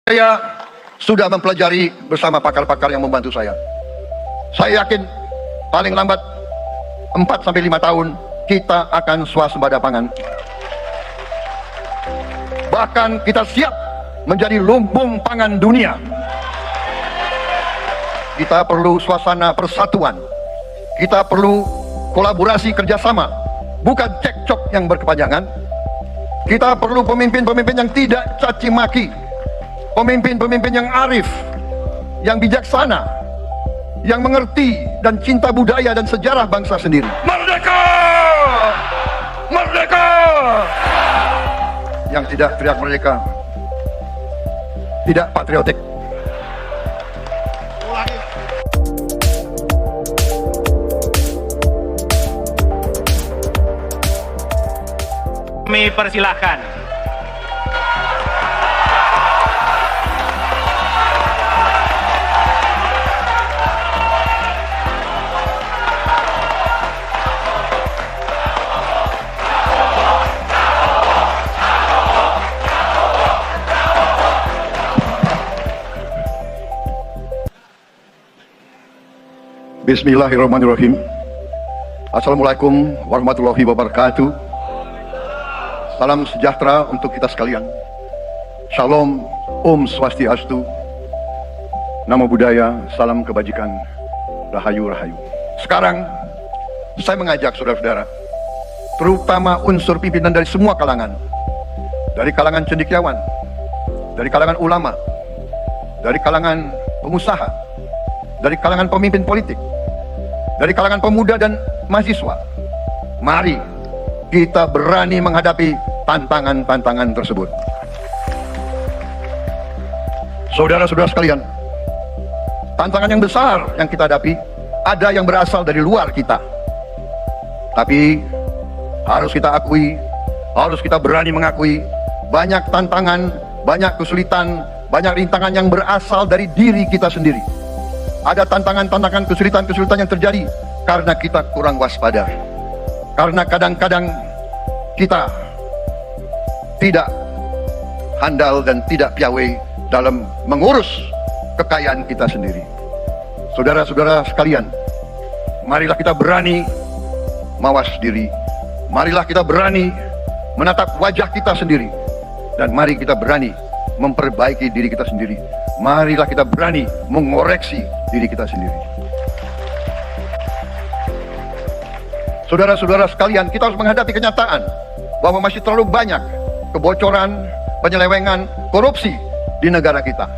Saya sudah mempelajari bersama pakar-pakar yang membantu saya. Saya yakin paling lambat 4-5 tahun kita akan swasembada pangan. Bahkan kita siap menjadi lumbung pangan dunia. Kita perlu suasana persatuan. Kita perlu kolaborasi kerjasama, bukan cekcok yang berkepanjangan. Kita perlu pemimpin-pemimpin yang tidak caci maki, pemimpin-pemimpin yang arif, yang bijaksana, yang mengerti dan cinta budaya dan sejarah bangsa sendiri. Merdeka! Merdeka! Yang tidak teriak merdeka, tidak patriotik. Kami persilahkan Bismillahirrahmanirrahim. Assalamualaikum warahmatullahi wabarakatuh. Salam sejahtera untuk kita sekalian. Shalom, Om Swastiastu, Namo Buddhaya, salam kebajikan, Rahayu Rahayu. Sekarang saya mengajak saudara-saudara, terutama unsur pimpinan dari semua kalangan, dari kalangan cendekiawan, dari kalangan ulama, dari kalangan pengusaha, dari kalangan pemimpin politik, dari kalangan pemuda dan mahasiswa. Mari kita berani menghadapi tantangan-tantangan tersebut. Saudara-saudara sekalian, tantangan yang besar yang kita hadapi ada yang berasal dari luar kita. Tapi harus kita akui, harus kita berani mengakui, banyak tantangan, banyak kesulitan, banyak rintangan yang berasal dari diri kita sendiri. Ada tantangan-tantangan, kesulitan-kesulitan yang terjadi karena kita kurang waspada. Karena kadang-kadang kita tidak handal dan tidak piawai dalam mengurus kekayaan kita sendiri. Saudara-saudara sekalian, marilah kita berani mawas diri. Marilah kita berani menatap wajah kita sendiri. Dan mari kita berani memperbaiki diri kita sendiri. Marilah kita berani mengoreksi diri kita sendiri. Saudara-saudara sekalian, kita harus menghadapi kenyataan bahwa masih terlalu banyak kebocoran, penyelewengan, korupsi di negara kita.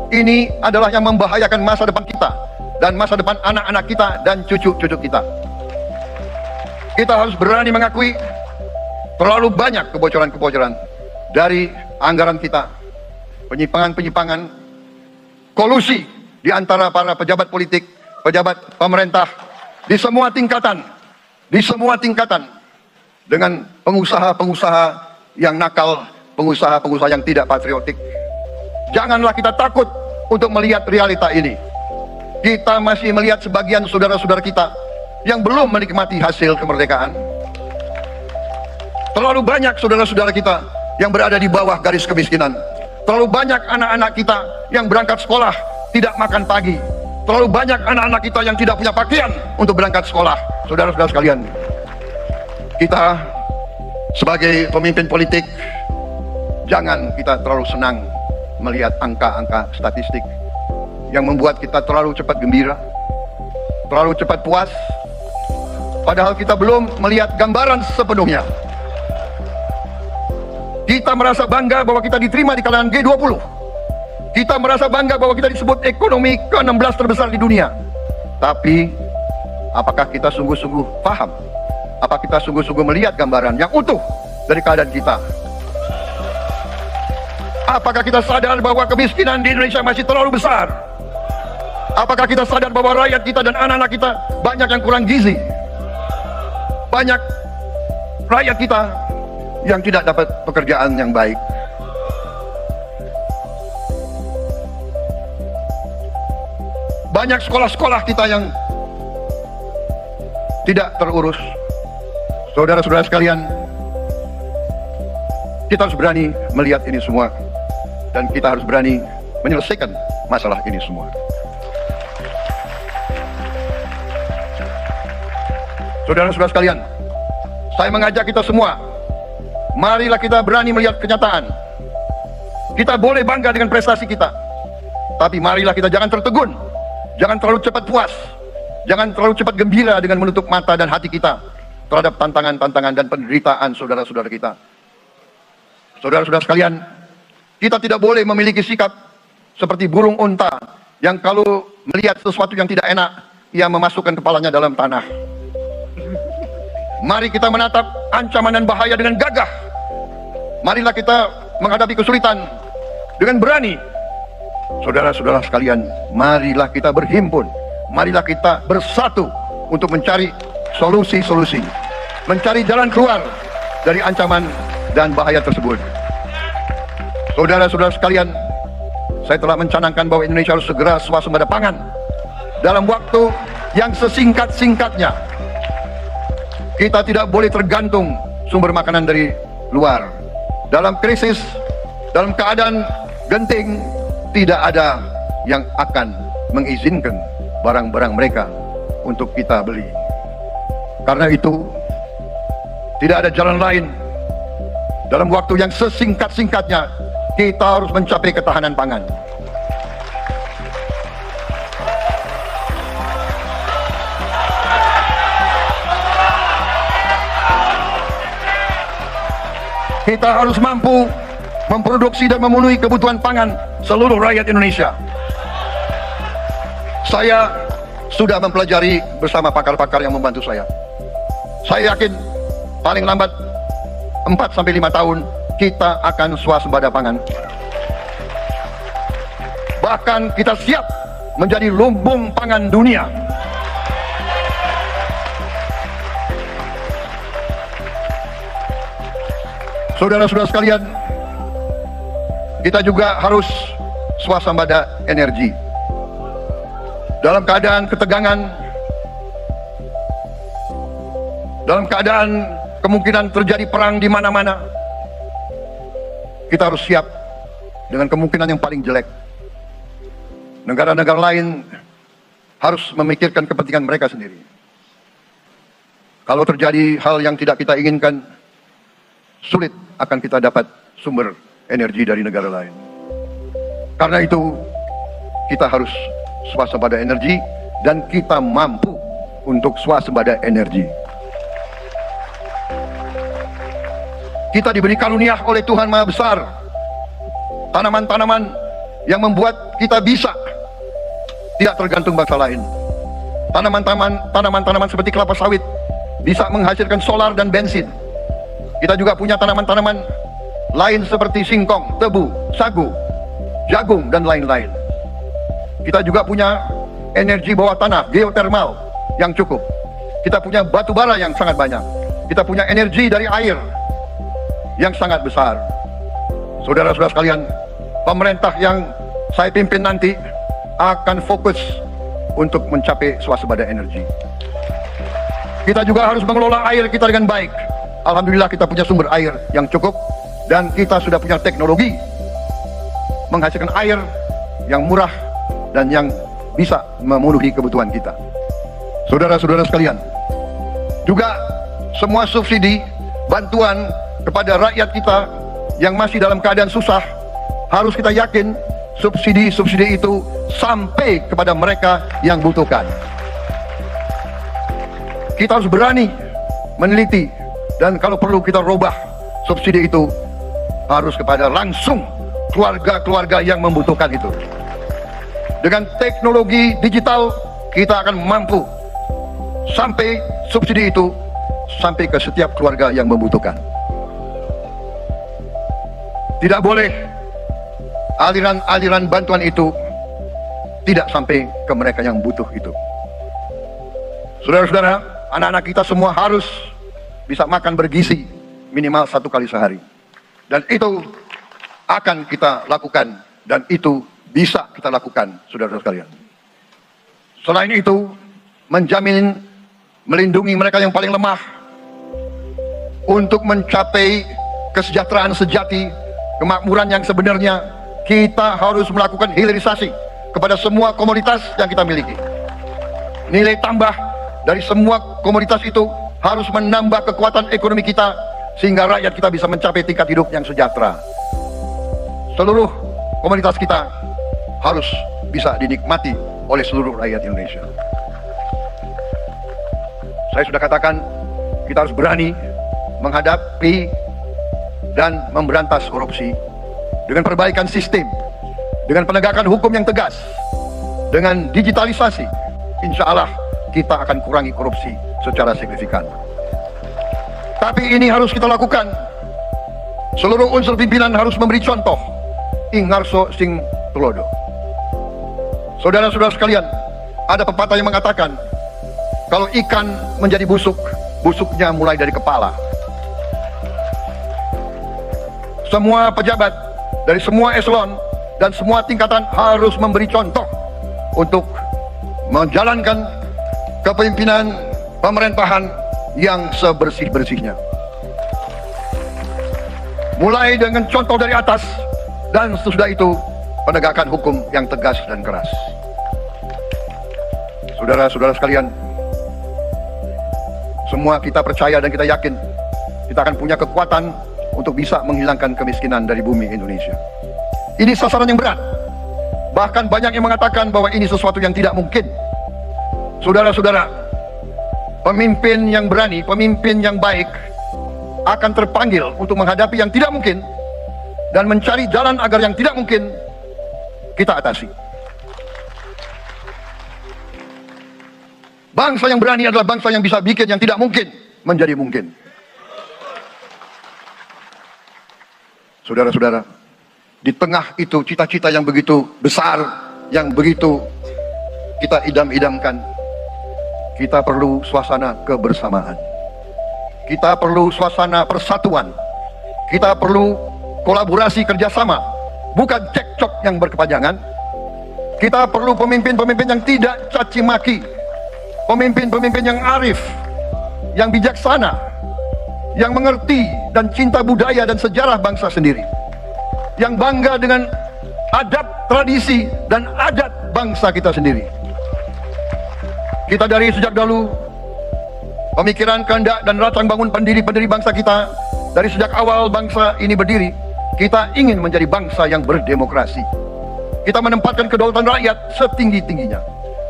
Ini adalah yang membahayakan masa depan kita dan masa depan anak-anak kita dan cucu-cucu kita. Kita harus berani mengakui terlalu banyak kebocoran-kebocoran dari anggaran kita, penyimpangan-penyimpangan, kolusi di antara para pejabat politik, pejabat pemerintah di semua tingkatan. Di semua tingkatan, dengan pengusaha-pengusaha yang nakal, pengusaha-pengusaha yang tidak patriotik. Janganlah kita takut untuk melihat realita ini. Kita masih melihat sebagian saudara-saudara kita yang belum menikmati hasil kemerdekaan. Terlalu banyak saudara-saudara kita yang berada di bawah garis kemiskinan. Terlalu banyak anak-anak kita yang berangkat sekolah tidak makan pagi. Terlalu banyak anak-anak kita yang tidak punya pakaian untuk berangkat sekolah. Saudara-saudara sekalian, kita sebagai pemimpin politik, jangan kita terlalu senang melihat angka-angka statistik yang membuat kita terlalu cepat gembira, terlalu cepat puas, padahal kita belum melihat gambaran sepenuhnya. Kita merasa bangga bahwa kita diterima di kalangan G20. Kita merasa bangga bahwa kita disebut ekonomi ke-16 terbesar di dunia. Tapi, apakah kita sungguh-sungguh paham? Apakah kita sungguh-sungguh melihat gambaran yang utuh dari keadaan kita? Apakah kita sadar bahwa kemiskinan di Indonesia masih terlalu besar? Apakah kita sadar bahwa rakyat kita dan anak-anak kita banyak yang kurang gizi? Banyak rakyat kita yang tidak dapat pekerjaan yang baik. Banyak sekolah-sekolah kita yang tidak terurus. Saudara-saudara sekalian, kita harus berani melihat ini semua. Dan kita harus berani menyelesaikan masalah ini semua. Saudara-saudara sekalian, saya mengajak kita semua, marilah kita berani melihat kenyataan. Kita boleh bangga dengan prestasi kita, tapi marilah kita jangan tertegun, jangan terlalu cepat puas, jangan terlalu cepat gembira dengan menutup mata dan hati kita terhadap tantangan-tantangan dan penderitaan saudara-saudara kita. Saudara-saudara sekalian, kita tidak boleh memiliki sikap seperti burung unta yang kalau melihat sesuatu yang tidak enak, ia memasukkan kepalanya dalam tanah. Mari kita menatap ancaman dan bahaya dengan gagah. Marilah kita menghadapi kesulitan dengan berani. Saudara-saudara sekalian, marilah kita berhimpun, marilah kita bersatu untuk mencari solusi-solusi, mencari jalan keluar dari ancaman dan bahaya tersebut. Saudara-saudara sekalian, saya telah mencanangkan bahwa Indonesia harus segera swasembada pangan dalam waktu yang sesingkat-singkatnya. Kita tidak boleh tergantung sumber makanan dari luar. Dalam krisis, dalam keadaan genting, tidak ada yang akan mengizinkan barang-barang mereka untuk kita beli. Karena itu, tidak ada jalan lain. Dalam waktu yang sesingkat-singkatnya, kita harus mencapai ketahanan pangan. Kita harus mampu memproduksi dan memenuhi kebutuhan pangan seluruh rakyat Indonesia. Saya sudah mempelajari bersama pakar-pakar yang membantu saya. Saya yakin paling lambat 4-5 tahun kita akan swasembada pangan. Bahkan kita siap menjadi lumbung pangan dunia. Saudara-saudara sekalian, kita juga harus swasembada energi. Dalam keadaan ketegangan, dalam keadaan kemungkinan terjadi perang di mana-mana, kita harus siap dengan kemungkinan yang paling jelek. Negara-negara lain harus memikirkan kepentingan mereka sendiri. Kalau terjadi hal yang tidak kita inginkan, sulit akan kita dapat sumber energi dari negara lain. Karena itu, kita harus swasembada energi dan kita mampu untuk swasembada energi. Kita diberi karunia oleh Tuhan Maha Besar tanaman-tanaman yang membuat kita bisa tidak tergantung bangsa lain. Tanaman-tanaman seperti kelapa sawit bisa menghasilkan solar dan bensin. Kita juga punya tanaman-tanaman lain seperti singkong, tebu, sagu, jagung, dan lain-lain. Kita juga punya energi bawah tanah, geotermal yang cukup. Kita punya batu bara yang sangat banyak. Kita punya energi dari air yang sangat besar. Saudara-saudara sekalian, pemerintah yang saya pimpin nanti akan fokus untuk mencapai swasembada energi. Kita juga harus mengelola air kita dengan baik. Alhamdulillah kita punya sumber air yang cukup dan kita sudah punya teknologi menghasilkan air yang murah dan yang bisa memenuhi kebutuhan kita. Saudara-saudara sekalian, juga semua subsidi, bantuan kepada rakyat kita yang masih dalam keadaan susah, harus kita yakin subsidi-subsidi itu sampai kepada mereka yang butuhkan. Kita harus berani meneliti, dan kalau perlu kita robah subsidi itu harus kepada langsung keluarga-keluarga yang membutuhkan itu. Dengan teknologi digital kita akan mampu sampai subsidi itu sampai ke setiap keluarga yang membutuhkan. Tidak boleh aliran-aliran bantuan itu tidak sampai ke mereka yang butuh itu. Saudara-saudara, anak-anak kita semua harus bisa makan bergizi minimal 1 kali sehari. Dan itu akan kita lakukan, dan itu bisa kita lakukan, saudara-saudara sekalian. Selain itu, menjamin melindungi mereka yang paling lemah untuk mencapai kesejahteraan sejati, kemakmuran yang sebenarnya, kita harus melakukan hilirisasi kepada semua komoditas yang kita miliki. Nilai tambah dari semua komoditas itu harus menambah kekuatan ekonomi kita sehingga rakyat kita bisa mencapai tingkat hidup yang sejahtera. Seluruh komoditas kita harus bisa dinikmati oleh seluruh rakyat Indonesia. Saya sudah katakan, kita harus berani menghadapi dan memberantas korupsi dengan perbaikan sistem, dengan penegakan hukum yang tegas, dengan digitalisasi. Insya Allah kita akan kurangi korupsi secara signifikan. Tapi ini harus kita lakukan. Seluruh unsur pimpinan harus memberi contoh. Ingarso sing tulodo. Saudara-saudara sekalian, ada pepatah yang mengatakan, kalau ikan menjadi busuk, busuknya mulai dari kepala. Semua pejabat dari semua eselon dan semua tingkatan harus memberi contoh untuk menjalankan kepemimpinan pemerintahan yang sebersih-bersihnya. Mulai dengan contoh dari atas, dan sesudah itu penegakan hukum yang tegas dan keras. Saudara-saudara sekalian, semua kita percaya dan kita yakin kita akan punya kekuatan untuk bisa menghilangkan kemiskinan dari bumi Indonesia. Ini sasaran yang berat. Bahkan banyak yang mengatakan bahwa ini sesuatu yang tidak mungkin. Saudara-saudara, pemimpin yang berani, pemimpin yang baik akan terpanggil untuk menghadapi yang tidak mungkin dan mencari jalan agar yang tidak mungkin kita atasi. Bangsa yang berani adalah bangsa yang bisa bikin yang tidak mungkin menjadi mungkin. Saudara-saudara, di tengah itu cita-cita yang begitu besar, yang begitu kita idam-idamkan, kita perlu suasana kebersamaan. Kita perlu suasana persatuan. Kita perlu kolaborasi kerjasama, bukan cekcok yang berkepanjangan. Kita perlu pemimpin-pemimpin yang tidak caci maki, pemimpin-pemimpin yang arif, yang bijaksana, yang mengerti dan cinta budaya dan sejarah bangsa sendiri, yang bangga dengan adab, tradisi, dan adat bangsa kita sendiri. Kita dari sejak dahulu pemikiran, kehendak, dan rancang bangun pendiri-pendiri bangsa kita, dari sejak awal bangsa ini berdiri, kita ingin menjadi bangsa yang berdemokrasi. Kita menempatkan kedaulatan rakyat setinggi-tingginya.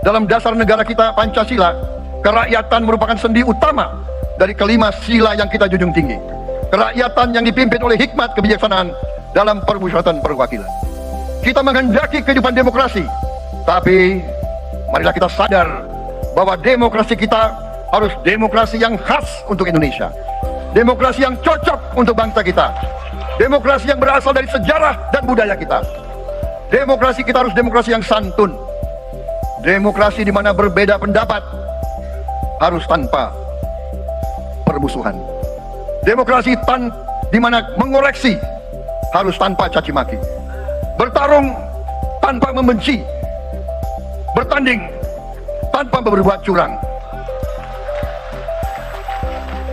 Dalam dasar negara kita, Pancasila, kerakyatan merupakan sendi utama dari kelima sila yang kita junjung tinggi. Kerakyatan yang dipimpin oleh hikmat kebijaksanaan dalam permusyawaratan perwakilan. Kita menghendaki kehidupan demokrasi, tapi marilah kita sadar bahwa demokrasi kita harus demokrasi yang khas untuk Indonesia, demokrasi yang cocok untuk bangsa kita, demokrasi yang berasal dari sejarah dan budaya kita. Demokrasi kita harus demokrasi yang santun, demokrasi di mana berbeda pendapat harus tanpa permusuhan, demokrasi di mana mengoreksi harus tanpa caci maki, bertarung tanpa membenci, bertanding tanpa berbuat curang.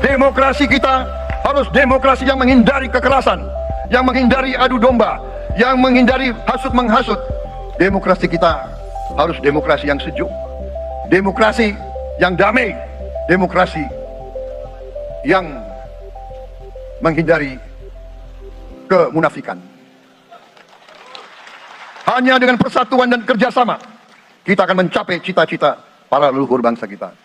Demokrasi kita harus demokrasi yang menghindari kekerasan, yang menghindari adu domba, yang menghindari hasut menghasut. Demokrasi kita harus demokrasi yang sejuk, demokrasi yang damai, demokrasi yang menghindari kemunafikan. Hanya dengan persatuan dan kerjasama kita akan mencapai cita-cita para leluhur bangsa kita.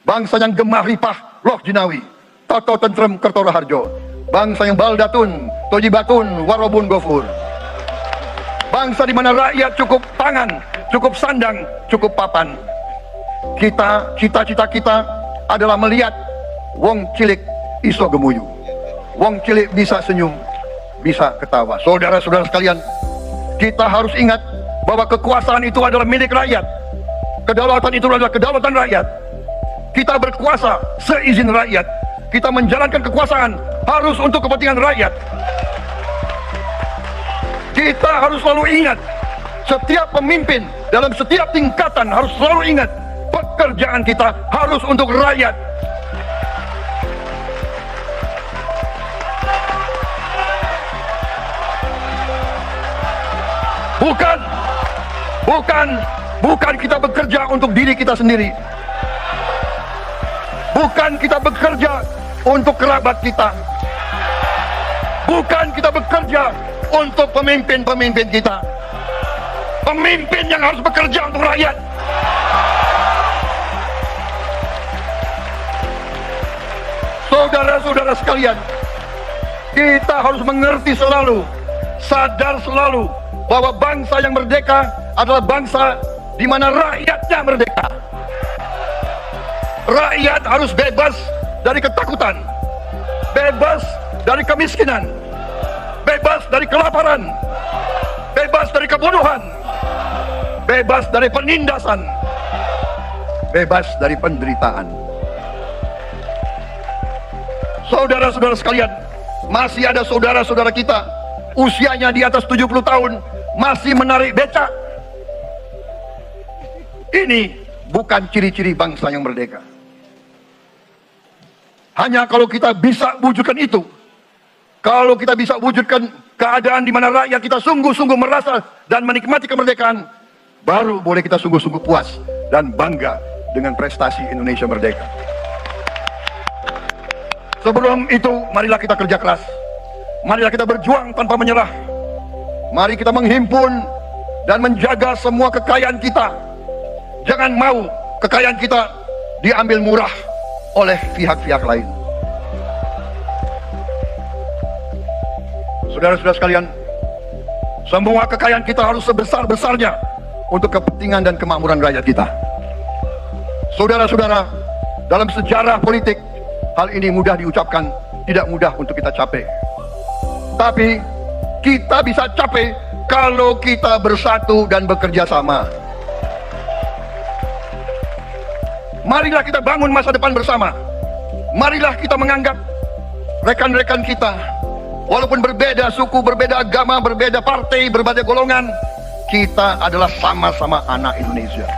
Bangsa yang gemah ripah roh jinawi, toto tentrem kertora harjo. Bangsa yang baldatun, tojibatun, warobun gofur. Bangsa di mana rakyat cukup pangan, cukup sandang, cukup papan. Cita-cita kita adalah melihat wong cilik iso gemuyu, wong cilik bisa senyum, bisa ketawa. Saudara-saudara sekalian, kita harus ingat bahwa kekuasaan itu adalah milik rakyat. Kedaulatan itu adalah kedaulatan rakyat. Kita berkuasa seizin rakyat. Kita menjalankan kekuasaan harus untuk kepentingan rakyat. Kita harus selalu ingat, setiap pemimpin dalam setiap tingkatan harus selalu ingat, pekerjaan kita harus untuk rakyat. Bukan kita bekerja untuk diri kita sendiri. Bukan kita bekerja untuk kerabat kita. Bukan kita bekerja untuk pemimpin-pemimpin kita. Pemimpin yang harus bekerja untuk rakyat. Saudara-saudara sekalian, kita harus mengerti selalu, sadar selalu bahwa bangsa yang merdeka adalah bangsa di mana rakyatnya merdeka. Rakyat harus bebas dari ketakutan, bebas dari kemiskinan, bebas dari kelaparan, bebas dari kebunuhan, bebas dari penindasan, bebas dari penderitaan. Saudara-saudara sekalian, masih ada saudara-saudara kita usianya di atas 70 tahun masih menarik becak. Ini bukan ciri-ciri bangsa yang merdeka. Hanya kalau kita bisa wujudkan itu, kalau kita bisa wujudkan keadaan di mana rakyat kita sungguh-sungguh merasa dan menikmati kemerdekaan, baru boleh kita sungguh-sungguh puas dan bangga dengan prestasi Indonesia merdeka. Sebelum itu, marilah kita kerja keras. Marilah kita berjuang tanpa menyerah. Mari kita menghimpun dan menjaga semua kekayaan kita. Jangan mau kekayaan kita diambil murah oleh pihak-pihak lain. Saudara-saudara sekalian, semua kekayaan kita harus sebesar-besarnya untuk kepentingan dan kemakmuran rakyat kita. Saudara-saudara, dalam sejarah politik, hal ini mudah diucapkan, tidak mudah untuk kita capai. Tapi kita bisa capai kalau kita bersatu dan bekerja sama. Marilah kita bangun masa depan bersama. Marilah kita menganggap rekan-rekan kita, walaupun berbeda suku, berbeda agama, berbeda partai, berbeda golongan, kita adalah sama-sama anak Indonesia.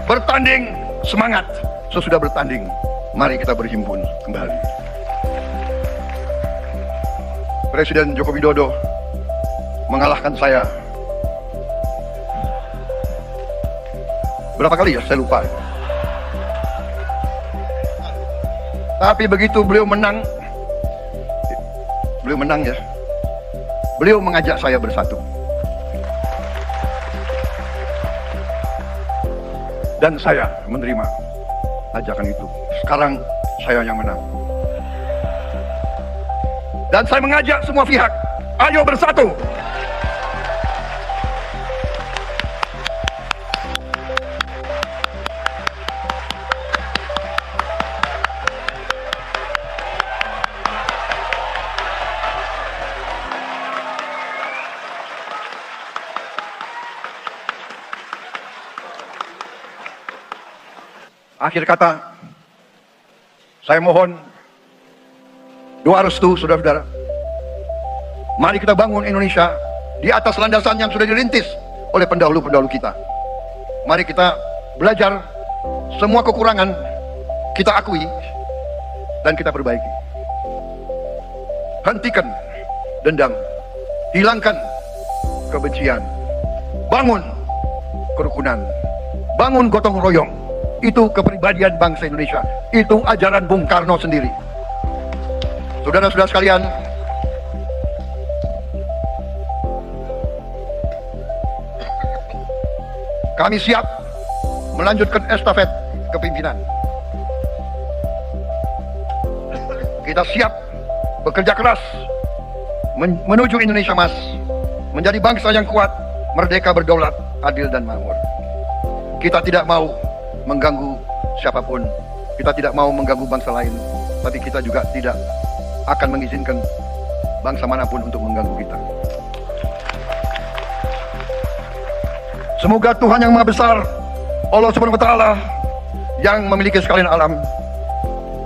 Bertanding, semangat. Sesudah bertanding, mari kita berhimpun kembali. Presiden Joko Widodo mengalahkan saya berapa kali ya, saya lupa. Tapi begitu beliau menang ya, beliau mengajak saya bersatu. Dan saya menerima ajakan itu. Sekarang saya yang menang. Dan saya mengajak semua pihak, ayo bersatu. Akhir kata, saya mohon doa restu saudara-saudara. Mari kita bangun Indonesia di atas landasan yang sudah dirintis oleh pendahulu-pendahulu kita. Mari kita belajar semua kekurangan kita akui dan kita perbaiki. Hentikan dendam, hilangkan kebencian, bangun kerukunan, bangun gotong royong. Itu kepribadian bangsa Indonesia. Itu ajaran Bung Karno sendiri. Saudara-saudara sekalian, kami siap melanjutkan estafet kepimpinan. Kita siap bekerja keras menuju Indonesia Emas, menjadi bangsa yang kuat, merdeka, berdaulat, adil dan makmur. Kita tidak mau mengganggu siapapun, kita tidak mau mengganggu bangsa lain, tapi kita juga tidak akan mengizinkan bangsa manapun untuk mengganggu kita. Semoga Tuhan yang Maha Besar, Allah Subhanahu wa Ta'ala, yang memiliki sekalian alam,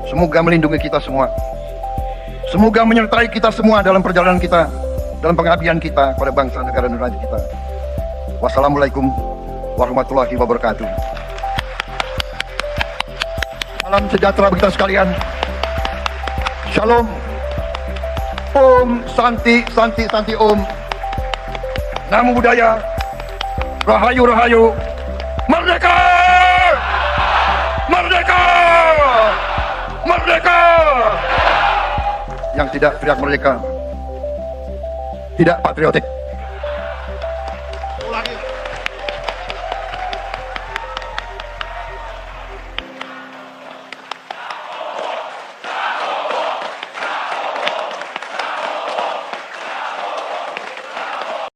semoga melindungi kita semua. Semoga menyertai kita semua dalam perjalanan kita, dalam pengabdian kita pada bangsa, negara, dan rakyat kita. Wassalamualaikum warahmatullahi wabarakatuh. Salam sejahtera bagi kita sekalian. Shalom. Om Santi, Santi, Santi Om. Namo Buddhaya, Rahayu Rahayu, Merdeka! Merdeka! Merdeka! Yang tidak teriak merdeka tidak patriotik.